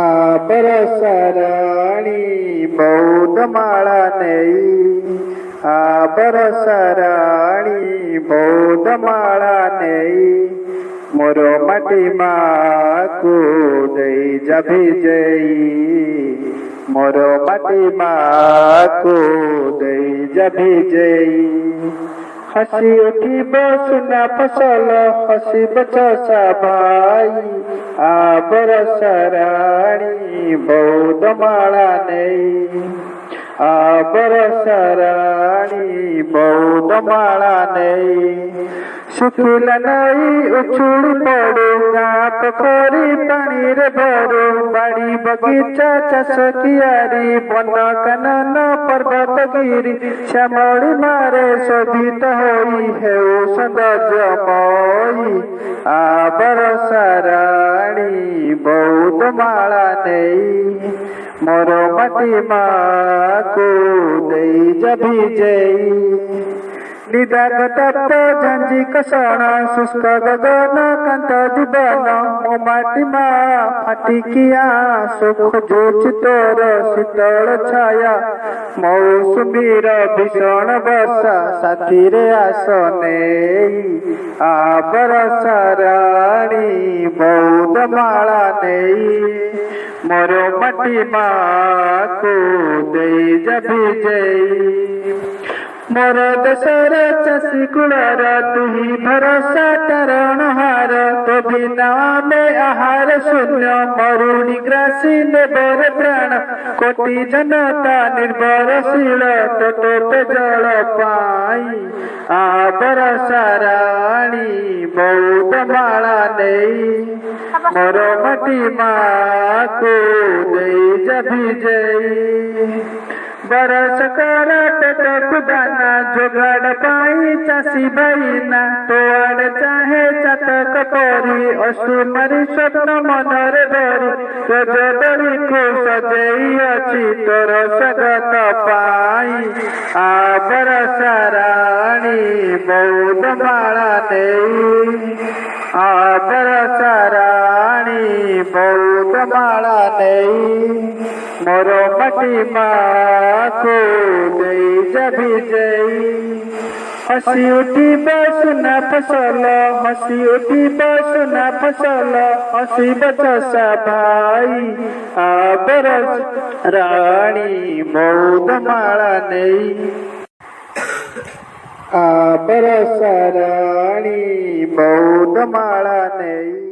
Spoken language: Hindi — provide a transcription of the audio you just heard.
आबरसराणी बौद्धमाळा नेई आबरसराणी बौद्धमाळा नेई मोरो माटी माकू देई जभी जई मोरो माटी माकू देई जभी जई हसी उठी सुना फसल हसी बचसा भाई आबरसराणी बौद्धमाळा नेई आबरसराणी बौद्धमाळा नेई शुक्ल नई उछुड़ी पड़ू गाप खोरी पानी रे भरू बाड़ी बगीचा चाष कियारी बन कानन पर्वत गिरी श्यामली मारे शोभित होई हेउ सौंदर्यमयी आबरसराणी बौद्धमाळा नेई मोरो माटी माकू देई जभी जई निदाग तप्त झंझी कसण शुष्क गगन कांत जीवन मो माटी मा फाटी किया सुख जोच तोर शीतल छाया मौसुमीर भीषण वर्षा साथी रे आसने आबरसराणी बौद्धमाळा नेई मोरो माटी माकू देई जभी जई मोर देशर चाषी कुलर तुही भरोसा टरणहार तो बिना में आहार शून्य मरुणी ग्रासी नेबर प्राण कोटि जनता निर्भरशील तो पे जल पाई आबरसराणी बौद्धमाळा नेई मोर माटी माकू देई जभी जई बरस कराट खुदाना जोगाड़ पाई चाषी भाईना तोड़ चाहे चातक करी अସୁमारी स्वप्न मनर धरी रजदरी को सजई अच्छी तोर स्वागत पाई आबरसराणी बौद्धमाळा नेई आबरसराणी बौद्धमाळा नेई मोरो माटी माकू देई जभी जई हसी उठी सुना फसल हसी उठी सुना फसल हसी बचसा भाई आबरसराणी बौद्धमाळा नेई आबरसराणी बौद्धमाळा नेई।